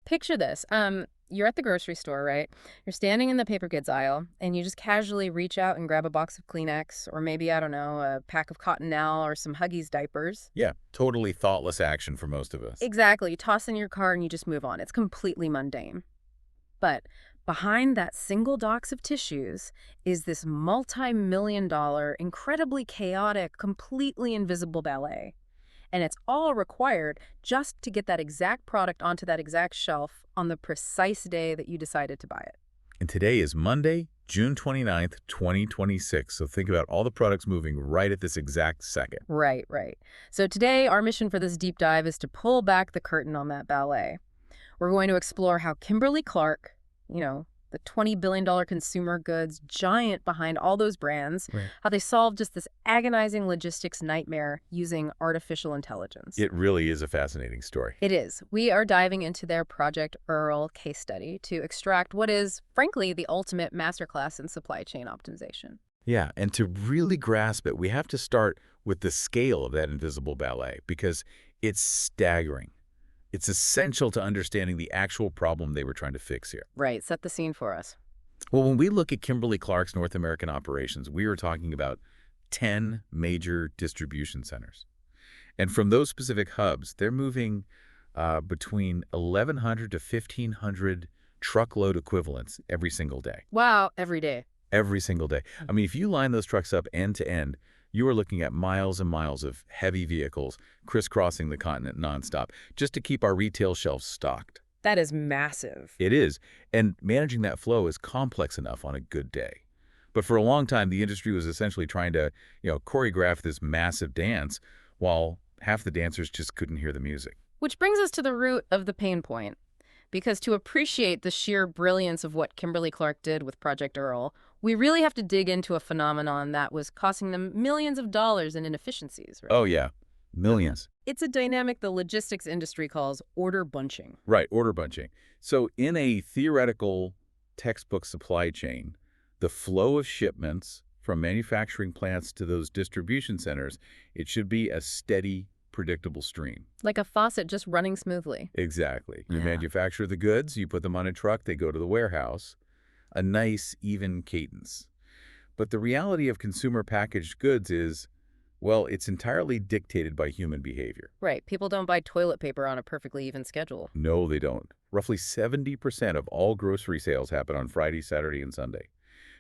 Picture this. You're at the grocery store, right? You're standing in the paper goods aisle, and you just casually reach out and grab a box of Kleenex, or maybe, I don't know, a pack of Cottonelle or some Huggies diapers. Yeah, totally thoughtless action for most of us. Exactly. You toss in your car and you just move on. It's completely mundane. But behind that single box of tissues is this multi-million-dollar, incredibly chaotic, completely invisible ballet. And it's all required just to get that exact product onto that exact shelf on the precise day that you decided to buy it. And today is Monday, June 29th, 2026. So think about all the products moving right at this exact second. Right, right. So today, our mission for this deep dive is to pull back the curtain on that ballet. We're going to explore how Kimberly-Clark, the $20 billion consumer goods giant behind all those brands, Right. how they solved just this agonizing logistics nightmare using artificial intelligence. It really is a fascinating story. It is. We are diving into their Project EARL case study to extract what is, frankly, the ultimate masterclass in supply chain optimization. Yeah, and to really grasp it, we have to start with the scale of that invisible ballet because it's staggering. It's essential to understanding the actual problem they were trying to fix here. Right. Set the scene for us. Well, when we look at Kimberly-Clark's North American operations, we are talking about 10 major distribution centers. And from those specific hubs, they're moving between 1,100 to 1,500 truckload equivalents every single day. Wow. Every day. Every single day. I mean, if you line those trucks up end to end, you are looking at miles and miles of heavy vehicles crisscrossing the continent nonstop just to keep our retail shelves stocked. That is massive. It is. And managing that flow is complex enough on a good day. But for a long time, the industry was essentially trying to, choreograph this massive dance while half the dancers just couldn't hear the music. Which brings us to the root of the pain point. Because to appreciate the sheer brilliance of what Kimberly-Clark did with Project EARL, we really have to dig into a phenomenon that was costing them millions of dollars in inefficiencies. Right? Oh, yeah. Millions. It's a dynamic the logistics industry calls order bunching. Right, order bunching. So in a theoretical textbook supply chain, the flow of shipments from manufacturing plants to those distribution centers, it should be a steady, predictable stream. Like a faucet just running smoothly. Exactly. You Yeah. manufacture the goods, you put them on a truck, they go to the warehouse. A nice, even cadence. But the reality of consumer packaged goods is, well, it's entirely dictated by human behavior. Right. People don't buy toilet paper on a perfectly even schedule. No, they don't. Roughly 70% of all grocery sales happen on Friday, Saturday, and Sunday.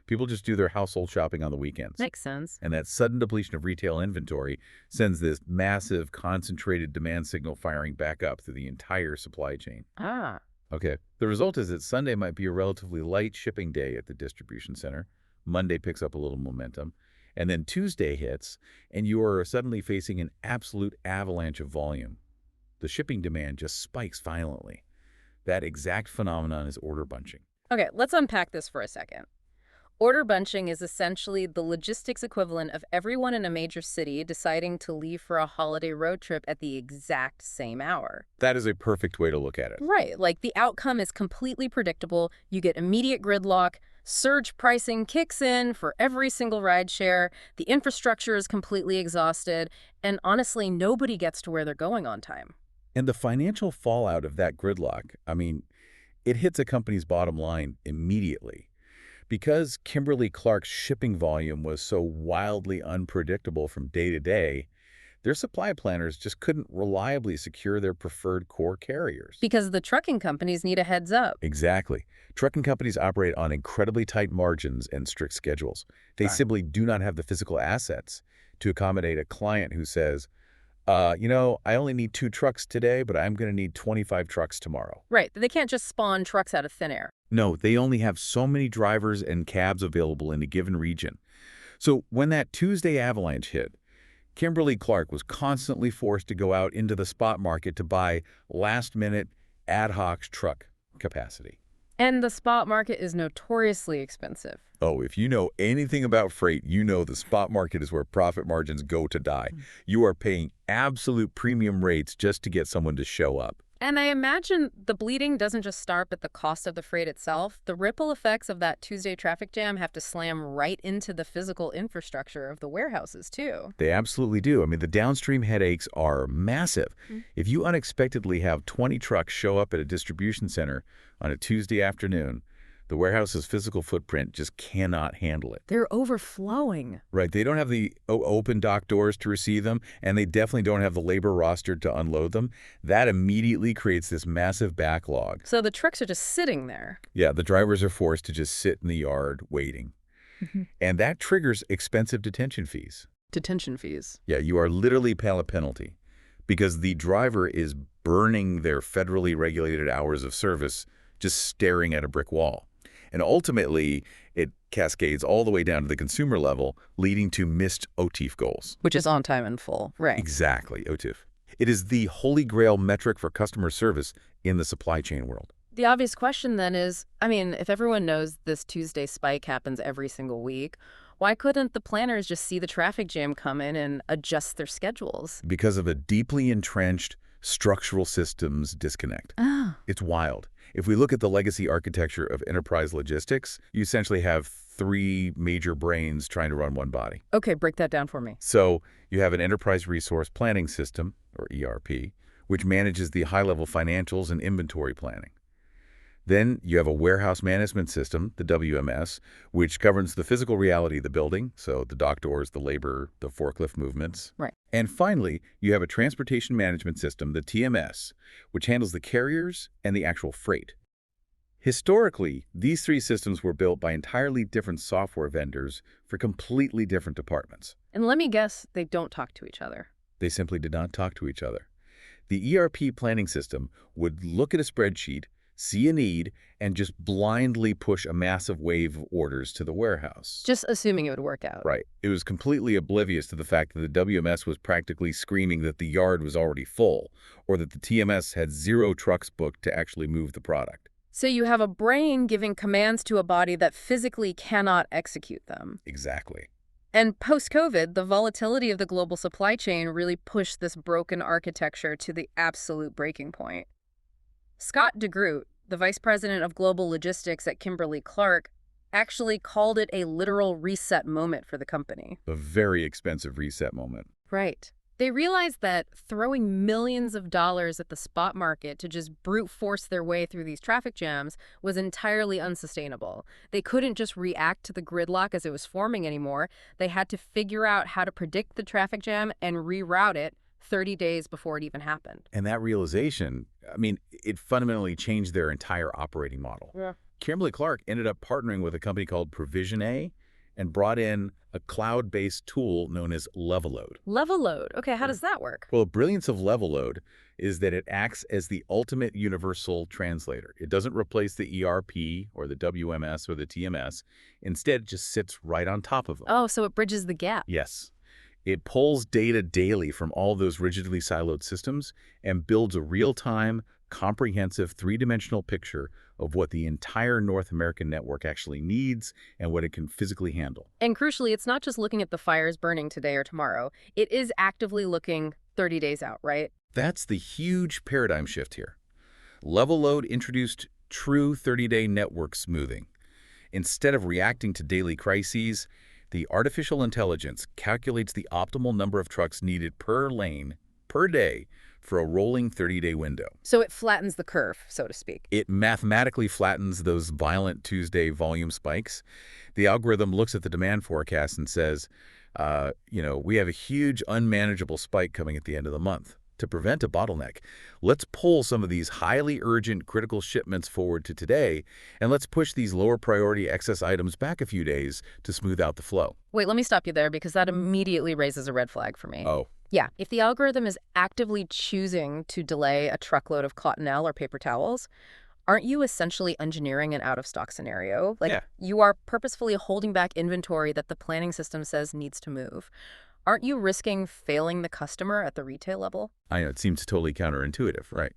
People just do their household shopping on the weekends. Makes sense. And that sudden depletion of retail inventory sends this massive, concentrated demand signal firing back up through the entire supply chain. Ah. Okay. The result is that Sunday might be a relatively light shipping day at the distribution center. Monday picks up a little momentum. And then Tuesday hits, and you are suddenly facing an absolute avalanche of volume. The shipping demand just spikes violently. That exact phenomenon is order bunching. Okay, let's unpack this for a second. Order bunching is essentially the logistics equivalent of everyone in a major city deciding to leave for a holiday road trip at the exact same hour. That is a perfect way to look at it. Right, like the outcome is completely predictable. You get immediate gridlock, surge pricing kicks in for every single rideshare, the infrastructure is completely exhausted, and honestly, nobody gets to where they're going on time. And the financial fallout of that gridlock, I mean, it hits a company's bottom line immediately. Because Kimberly-Clark's shipping volume was so wildly unpredictable from day to day, their supply planners just couldn't reliably secure their preferred core carriers. Because the trucking companies need a heads up. Exactly. Trucking companies operate on incredibly tight margins and strict schedules. They simply do not have the physical assets to accommodate a client who says, I only need 2 trucks today, but I'm going to need 25 trucks tomorrow. Right, they can't just spawn trucks out of thin air. No, they only have so many drivers and cabs available in a given region. So when that Tuesday avalanche hit, Kimberly-Clark was constantly forced to go out into the spot market to buy last-minute ad hoc truck capacity. And the spot market is notoriously expensive. Oh, if you know anything about freight, you know the spot market is where profit margins go to die. You are paying absolute premium rates just to get someone to show up. And I imagine the bleeding doesn't just start at the cost of the freight itself. The ripple effects of that Tuesday traffic jam have to slam right into the physical infrastructure of the warehouses, too. They absolutely do. I mean, the downstream headaches are massive. Mm. If you unexpectedly have 20 trucks show up at a distribution center on a Tuesday afternoon, the warehouse's physical footprint just cannot handle it. They're overflowing. Right. They don't have the open dock doors to receive them, and they definitely don't have the labor roster to unload them. That immediately creates this massive backlog. So the trucks are just sitting there. Yeah, the drivers are forced to just sit in the yard waiting. Mhm. And that triggers expensive detention fees. Detention fees. Yeah, you are literally paying a penalty because the driver is burning their federally regulated hours of service just staring at a brick wall. And ultimately, it cascades all the way down to the consumer level, leading to missed OTIF goals. Which is on time and full. Right. Exactly, OTIF. It is the holy grail metric for customer service in the supply chain world. The obvious question then is, if everyone knows this Tuesday spike happens every single week, why couldn't the planners just see the traffic jam come in and adjust their schedules? Because of a deeply entrenched structural systems disconnect. Ah. It's wild. If we look at the legacy architecture of enterprise logistics, you essentially have three major brains trying to run one body. Okay, break that down for me. So you have an enterprise resource planning system, or ERP, which manages the high-level financials and inventory planning. Then you have a warehouse management system, the WMS, which governs the physical reality of the building, so the dock doors, the labor, the forklift movements. Right. And finally, you have a transportation management system, the TMS, which handles the carriers and the actual freight. Historically, these three systems were built by entirely different software vendors for completely different departments. And let me guess, they don't talk to each other. They simply did not talk to each other. The ERP planning system would look at a spreadsheet, see a need, and just blindly push a massive wave of orders to the warehouse. Just assuming it would work out. Right. It was completely oblivious to the fact that the WMS was practically screaming that the yard was already full, or that the TMS had 0 trucks booked to actually move the product. So you have a brain giving commands to a body that physically cannot execute them. Exactly. And post-COVID, the volatility of the global supply chain really pushed this broken architecture to the absolute breaking point. Scott DeGroot, the vice president of global logistics at Kimberly-Clark, actually called it a literal reset moment for the company. A very expensive reset moment. Right. They realized that throwing millions of dollars at the spot market to just brute force their way through these traffic jams was entirely unsustainable. They couldn't just react to the gridlock as it was forming anymore. They had to figure out how to predict the traffic jam and reroute it 30 days before it even happened. And that realization, it fundamentally changed their entire operating model. Yeah. Kimberly-Clark ended up partnering with a company called Provision A and brought in a cloud-based tool known as LevelLoad. LevelLoad. Okay, how does that work? Well, the brilliance of LevelLoad is that it acts as the ultimate universal translator. It doesn't replace the ERP or the WMS or the TMS. Instead, it just sits right on top of them. Oh, so it bridges the gap. Yes. It pulls data daily from all those rigidly siloed systems and builds a real-time, comprehensive, three-dimensional picture of what the entire North American network actually needs and what it can physically handle. And crucially, it's not just looking at the fires burning today or tomorrow. It is actively looking 30 days out, right? That's the huge paradigm shift here. LevelLoad introduced true 30-day network smoothing. Instead of reacting to daily crises, the artificial intelligence calculates the optimal number of trucks needed per lane, per day, for a rolling 30-day window. So it flattens the curve, so to speak. It mathematically flattens those violent Tuesday volume spikes. The algorithm looks at the demand forecast and says, we have a huge unmanageable spike coming at the end of the month. To prevent a bottleneck, let's pull some of these highly urgent critical shipments forward to today, and let's push these lower priority excess items back a few days to smooth out the flow. Wait, let me stop you there because that immediately raises a red flag for me. Oh. Yeah, if the algorithm is actively choosing to delay a truckload of cottonelle or paper towels, aren't you essentially engineering an out-of-stock scenario? Yeah. You are purposefully holding back inventory that the planning system says needs to move. Aren't you risking failing the customer at the retail level? I know, it seems totally counterintuitive, right?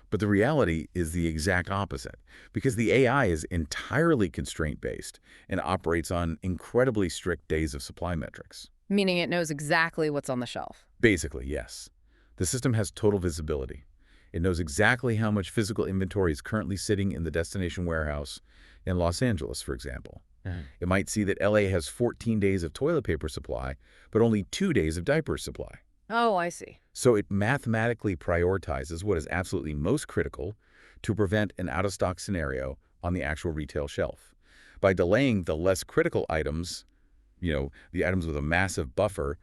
But the reality is the exact opposite, because the AI is entirely constraint-based and operates on incredibly strict days of supply metrics. Meaning it knows exactly what's on the shelf. Basically, yes. The system has total visibility. It knows exactly how much physical inventory is currently sitting in the destination warehouse in Los Angeles, for example. It might see that LA has 14 days of toilet paper supply, but only 2 days of diaper supply. Oh, I see. So it mathematically prioritizes what is absolutely most critical to prevent an out-of-stock scenario on the actual retail shelf. By delaying the less critical items, the items with a massive buffer,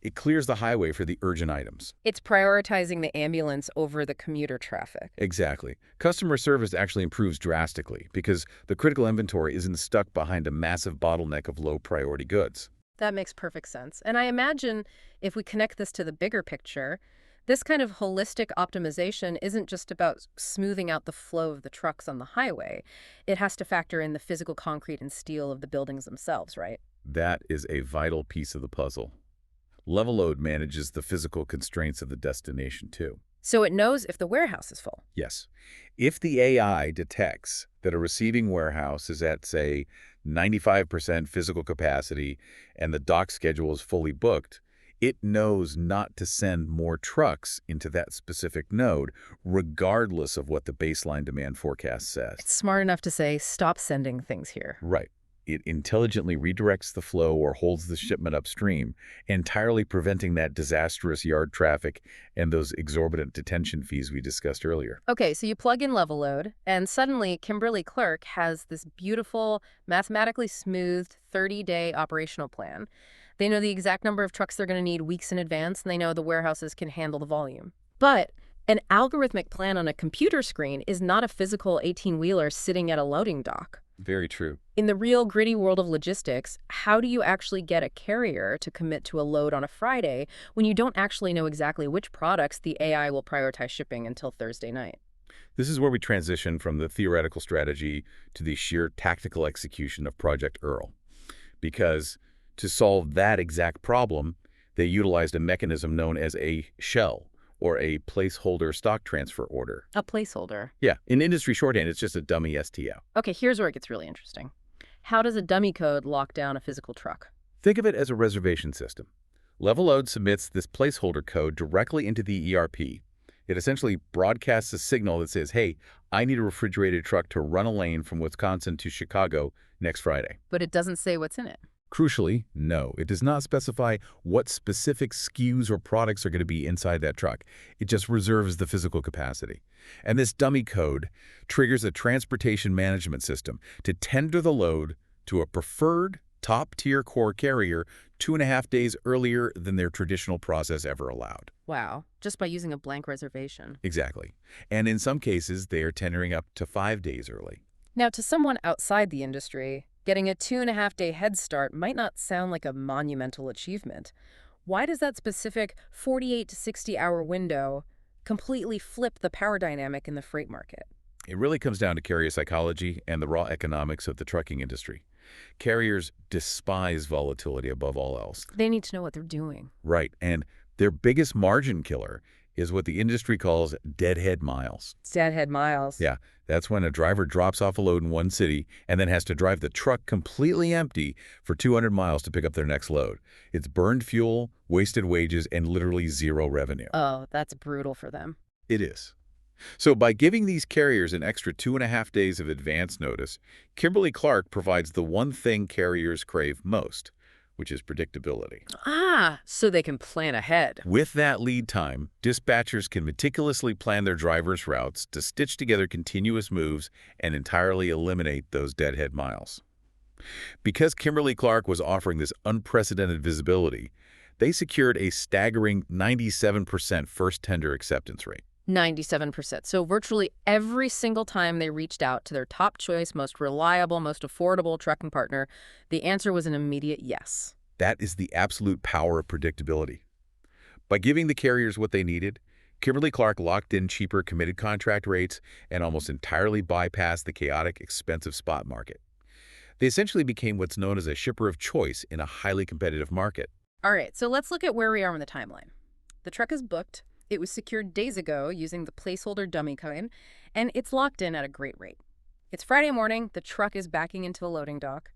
it clears the highway for the urgent items. It's prioritizing the ambulance over the commuter traffic. Exactly. Customer service actually improves drastically because the critical inventory isn't stuck behind a massive bottleneck of low-priority goods. That makes perfect sense. And I imagine if we connect this to the bigger picture, this kind of holistic optimization isn't just about smoothing out the flow of the trucks on the highway. It has to factor in the physical concrete and steel of the buildings themselves, right? That is a vital piece of the puzzle. LevelLoad manages the physical constraints of the destination, too. So it knows if the warehouse is full. Yes. If the AI detects that a receiving warehouse is at, say, 95% physical capacity and the dock schedule is fully booked, it knows not to send more trucks into that specific node, regardless of what the baseline demand forecast says. It's smart enough to say, stop sending things here. Right. It intelligently redirects the flow or holds the shipment upstream, entirely preventing that disastrous yard traffic and those exorbitant detention fees we discussed earlier. Okay, so you plug in LevelLoad, and suddenly Kimberly-Clark has this beautiful, mathematically smoothed 30-day operational plan. They know the exact number of trucks they're going to need weeks in advance, and they know the warehouses can handle the volume. But an algorithmic plan on a computer screen is not a physical 18-wheeler sitting at a loading dock. Very true. In the real gritty world of logistics, how do you actually get a carrier to commit to a load on a Friday when you don't actually know exactly which products the AI will prioritize shipping until Thursday night? This is where we transition from the theoretical strategy to the sheer tactical execution of Project EARL. Because to solve that exact problem, they utilized a mechanism known as a shell, or a placeholder stock transfer order. A placeholder. Yeah, in industry shorthand, it's just a dummy STO. Okay, here's where it gets really interesting. How does a dummy code lock down a physical truck? Think of it as a reservation system. LevelLoad submits this placeholder code directly into the ERP. It essentially broadcasts a signal that says, hey, I need a refrigerated truck to run a lane from Wisconsin to Chicago next Friday. But it doesn't say what's in it. Crucially, no, it does not specify what specific SKUs or products are going to be inside that truck. It just reserves the physical capacity. And this dummy code triggers a transportation management system to tender the load to a preferred top-tier core carrier 2.5 days earlier than their traditional process ever allowed. Wow, just by using a blank reservation. Exactly. And in some cases, they are tendering up to 5 days early. Now, to someone outside the industry, getting a 2.5-day head start might not sound like a monumental achievement. Why does that specific 48 to 60-hour window completely flip the power dynamic in the freight market? It really comes down to carrier psychology and the raw economics of the trucking industry. Carriers despise volatility above all else. They need to know what they're doing. Right, and their biggest margin killer is what the industry calls deadhead miles. Deadhead miles. Yeah, that's when a driver drops off a load in one city and then has to drive the truck completely empty for 200 miles to pick up their next load. It's burned fuel, wasted wages, and literally zero revenue. Oh, that's brutal for them. It is. So by giving these carriers an extra 2.5 days of advance notice, Kimberly-Clark provides the one thing carriers crave most, which is predictability. Ah, so they can plan ahead. With that lead time, dispatchers can meticulously plan their drivers' routes to stitch together continuous moves and entirely eliminate those deadhead miles. Because Kimberly-Clark was offering this unprecedented visibility, they secured a staggering 97% first tender acceptance rate. 97%. So virtually every single time they reached out to their top choice, most reliable, most affordable trucking partner, the answer was an immediate yes. That is the absolute power of predictability. By giving the carriers what they needed, Kimberly-Clark locked in cheaper committed contract rates and almost entirely bypassed the chaotic, expensive spot market. They essentially became what's known as a shipper of choice in a highly competitive market. All right, so let's look at where we are on the timeline. The truck is booked. It was secured days ago using the placeholder dummy code, and it's locked in at a great rate. It's Friday morning. The truck is backing into the loading dock.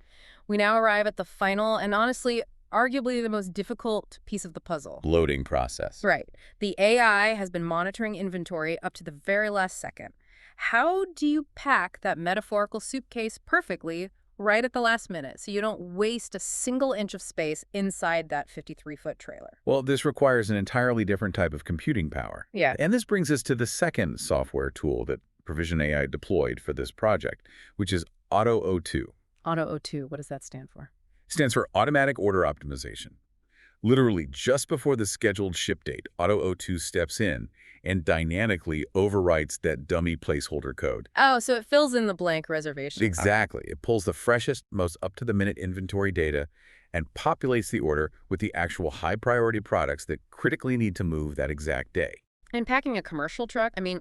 We now arrive at the final and honestly arguably the most difficult piece of the puzzle. Loading process. Right. The AI has been monitoring inventory up to the very last second. How do you pack that metaphorical suitcase perfectly right at the last minute so you don't waste a single inch of space inside that 53-foot trailer? Well, this requires an entirely different type of computing power. Yeah. And this brings us to the second software tool that Provision AI deployed for this project, which is AutoO2. AutoO2, what does that stand for? Stands for Automatic Order Optimization. Literally, just before the scheduled ship date, AutoO2 steps in and dynamically overwrites that dummy placeholder code. Oh, so it fills in the blank reservation card. Exactly. It pulls the freshest, most up-to-the-minute inventory data and populates the order with the actual high-priority products that critically need to move that exact day. And packing a commercial truck, I mean,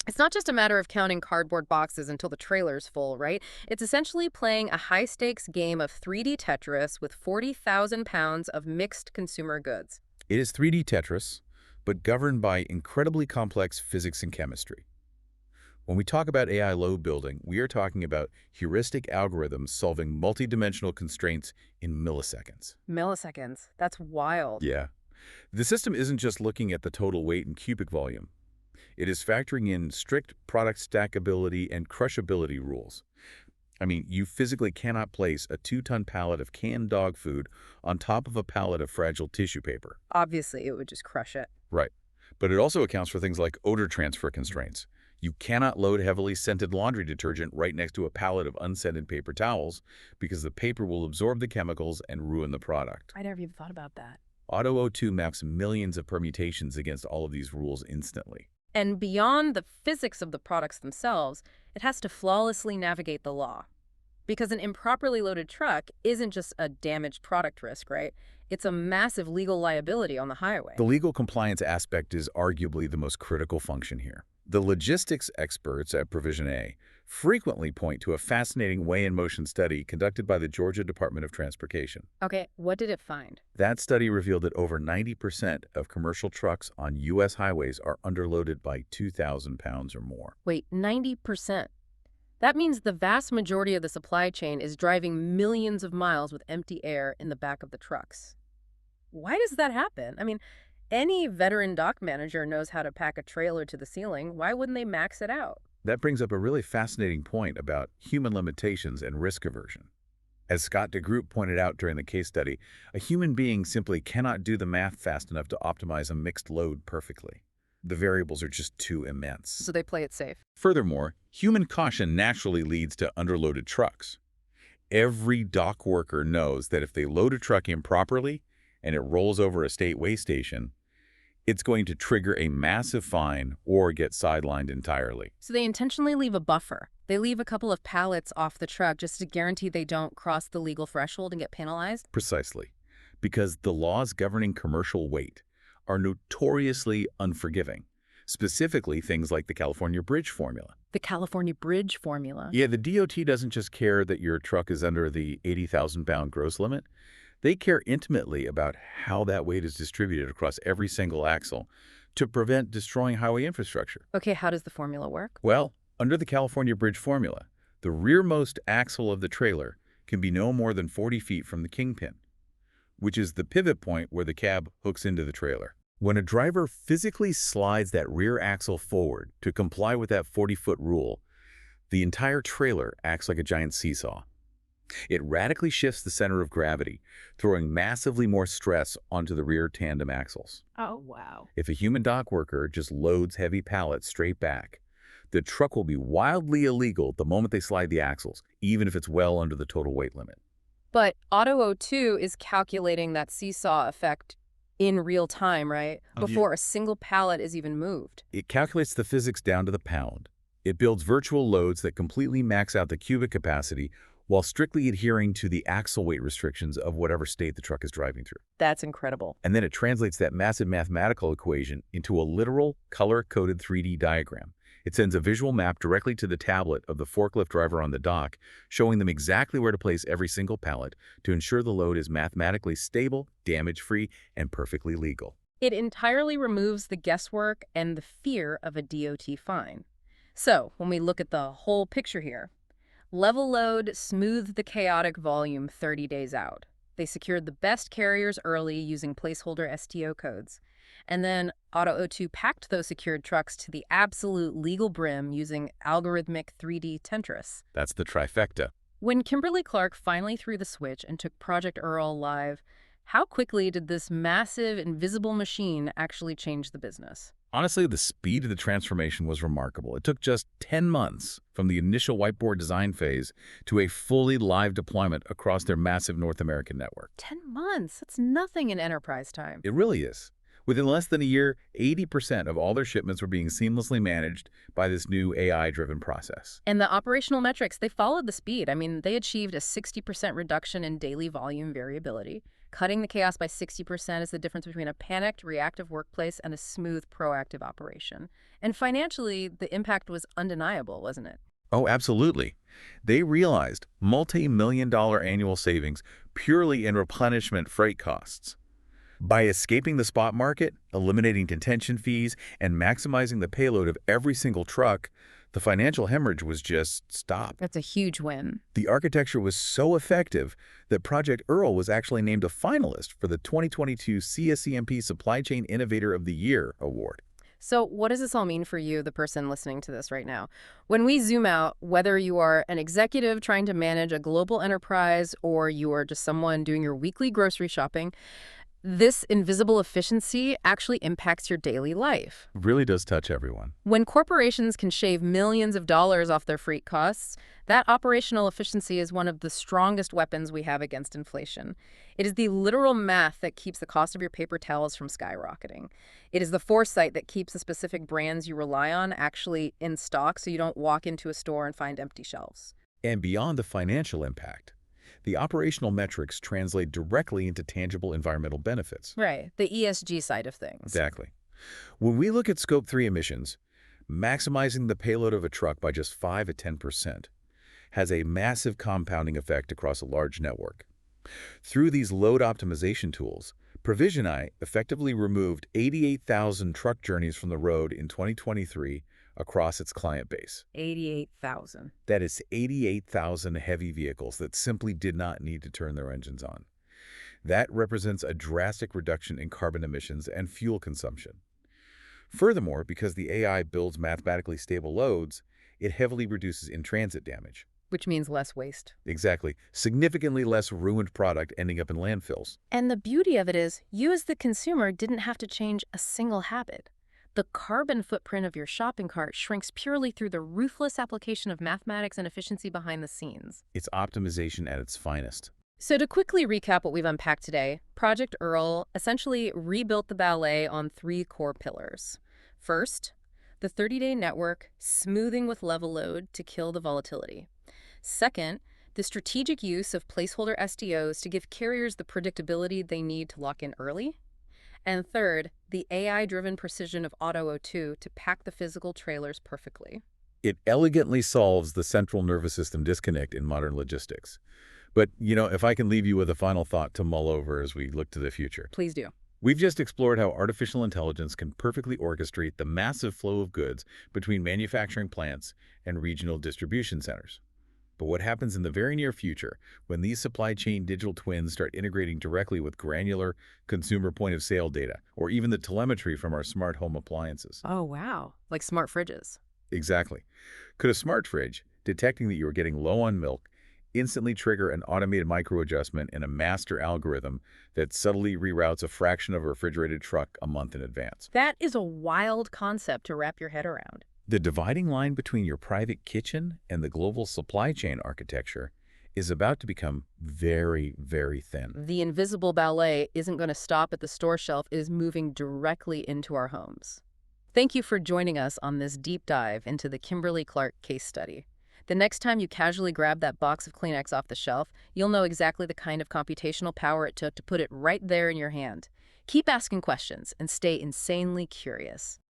it's not just a matter of counting cardboard boxes until the trailer's full, right? It's essentially playing a high-stakes game of 3D Tetris with 40,000 pounds of mixed consumer goods. It is 3D Tetris, but governed by incredibly complex physics and chemistry. When we talk about AI load building, we are talking about heuristic algorithms solving multidimensional constraints in milliseconds. Milliseconds. That's wild. Yeah. The system isn't just looking at the total weight and cubic volume. It is factoring in strict product stackability and crushability rules. I mean, you physically cannot place a 2-ton pallet of canned dog food on top of a pallet of fragile tissue paper. Obviously, it would just crush it. Right. But it also accounts for things like odor transfer constraints. You cannot load heavily scented laundry detergent right next to a pallet of unscented paper towels because the paper will absorb the chemicals and ruin the product. I never even thought about that. AutoO2 maps millions of permutations against all of these rules instantly. And beyond the physics of the products themselves, it has to flawlessly navigate the law. Because an improperly loaded truck isn't just a damaged product risk, right? It's a massive legal liability on the highway. The legal compliance aspect is arguably the most critical function here. The logistics experts at Provision A frequently point to a fascinating weigh-in-motion study conducted by the Georgia Department of Transportation. Okay, what did it find? That study revealed that over 90% of commercial trucks on U.S. highways are underloaded by 2,000 pounds or more. Wait, 90%. That means the vast majority of the supply chain is driving millions of miles with empty air in the back of the trucks. Why does that happen? I mean, any veteran dock manager knows how to pack a trailer to the ceiling. Why wouldn't they max it out? That brings up a really fascinating point about human limitations and risk aversion. As Scott DeGroot pointed out during the case study, a human being simply cannot do the math fast enough to optimize a mixed load perfectly. The variables are just too immense. So they play it safe. Furthermore, human caution naturally leads to underloaded trucks. Every dock worker knows that if they load a truck improperly and it rolls over a state weigh station, it's going to trigger a massive fine or get sidelined entirely. So they intentionally leave a buffer. They leave a couple of pallets off the truck just to guarantee they don't cross the legal threshold and get penalized? Precisely. Because the laws governing commercial weight are notoriously unforgiving, specifically things like the California Bridge Formula. The California Bridge Formula? Yeah, the DOT doesn't just care that your truck is under the 80,000-pound gross limit. They care intimately about how that weight is distributed across every single axle to prevent destroying highway infrastructure. Okay, how does the formula work? Well, under the California Bridge Formula, the rearmost axle of the trailer can be no more than 40 feet from the kingpin, which is the pivot point where the cab hooks into the trailer. When a driver physically slides that rear axle forward to comply with that 40-foot rule, the entire trailer acts like a giant seesaw. It radically shifts the center of gravity, throwing massively more stress onto the rear tandem axles. Oh, wow. If a human dock worker just loads heavy pallets straight back, the truck will be wildly illegal the moment they slide the axles, even if it's well under the total weight limit. But AutoO2 is calculating that seesaw effect in real time, right? Before a single pallet is even moved. It calculates the physics down to the pound. It builds virtual loads that completely max out the cubic capacity while strictly adhering to the axle weight restrictions of whatever state the truck is driving through. That's incredible. And then it translates that massive mathematical equation into a literal color-coded 3D diagram. It sends a visual map directly to the tablet of the forklift driver on the dock, showing them exactly where to place every single pallet to ensure the load is mathematically stable, damage-free, and perfectly legal. It entirely removes the guesswork and the fear of a DOT fine. So, when we look at the whole picture here, LevelLoad smoothed the chaotic volume 30 days out. They secured the best carriers early using placeholder STO codes. And then Auto02 packed those secured trucks to the absolute legal brim using algorithmic 3D Tetris. That's the trifecta. When Kimberly-Clark finally threw the switch and took Project EARL live, how quickly did this massive, invisible machine actually change the business? Honestly, the speed of the transformation was remarkable. It took just 10 months from the initial whiteboard design phase to a fully live deployment across their massive North American network. 10 months? That's nothing in enterprise time. It really is. Within less than a year, 80% of all their shipments were being seamlessly managed by this new AI-driven process. And the operational metrics, they followed the speed. I mean, they achieved a 60% reduction in daily volume variability. Cutting the chaos by 60% is the difference between a panicked, reactive workplace and a smooth, proactive operation. And financially, the impact was undeniable, wasn't it? Oh, absolutely. They realized multi-million-dollar annual savings purely in replenishment freight costs. By escaping the spot market, eliminating detention fees, and maximizing the payload of every single truck, the financial hemorrhage was just stopped. That's a huge win. The architecture was so effective that Project EARL was actually named a finalist for the 2022 CSCMP Supply Chain Innovator of the Year award. So what does this all mean for you, the person listening to this right now? When we zoom out, whether you are an executive trying to manage a global enterprise or you are just someone doing your weekly grocery shopping, this invisible efficiency actually impacts your daily life. It really does touch everyone. When corporations can shave millions of dollars off their freight costs, that operational efficiency is one of the strongest weapons we have against inflation. It is the literal math that keeps the cost of your paper towels from skyrocketing. It is the foresight that keeps the specific brands you rely on actually in stock so you don't walk into a store and find empty shelves. And beyond the financial impact, the operational metrics translate directly into tangible environmental benefits. Right, the ESG side of things. Exactly. When we look at Scope 3 emissions, maximizing the payload of a truck by just 5 to 10% has a massive compounding effect across a large network. Through these load optimization tools, Provision I effectively removed 88,000 truck journeys from the road in 2023 across its client base. 88,000. That is 88,000 heavy vehicles that simply did not need to turn their engines on. That represents a drastic reduction in carbon emissions and fuel consumption. Furthermore, because the AI builds mathematically stable loads, it heavily reduces in-transit damage. Which means less waste. Exactly. Significantly less ruined product ending up in landfills. And the beauty of it is, you as the consumer didn't have to change a single habit. The carbon footprint of your shopping cart shrinks purely through the ruthless application of mathematics and efficiency behind the scenes. It's optimization at its finest. So to quickly recap what we've unpacked today, Project EARL essentially rebuilt the ballet on 3 core pillars. First, the 30-day network smoothing with LevelLoad to kill the volatility. Second, the strategic use of placeholder STOs to give carriers the predictability they need to lock in early. And third, the AI-driven precision of Auto02 to pack the physical trailers perfectly. It elegantly solves the central nervous system disconnect in modern logistics. But, if I can leave you with a final thought to mull over as we look to the future. Please do. We've just explored how artificial intelligence can perfectly orchestrate the massive flow of goods between manufacturing plants and regional distribution centers. But what happens in the very near future when these supply chain digital twins start integrating directly with granular consumer point-of-sale data, or even the telemetry from our smart home appliances? Oh, wow. Like smart fridges. Exactly. Could a smart fridge, detecting that you are getting low on milk, instantly trigger an automated micro-adjustment in a master algorithm that subtly reroutes a fraction of a refrigerated truck a month in advance? That is a wild concept to wrap your head around. The dividing line between your private kitchen and the global supply chain architecture is about to become very, very thin. The invisible ballet isn't going to stop at the store shelf. It is moving directly into our homes. Thank you for joining us on this deep dive into the Kimberly-Clark case study. The next time you casually grab that box of Kleenex off the shelf, you'll know exactly the kind of computational power it took to put it right there in your hand. Keep asking questions and stay insanely curious.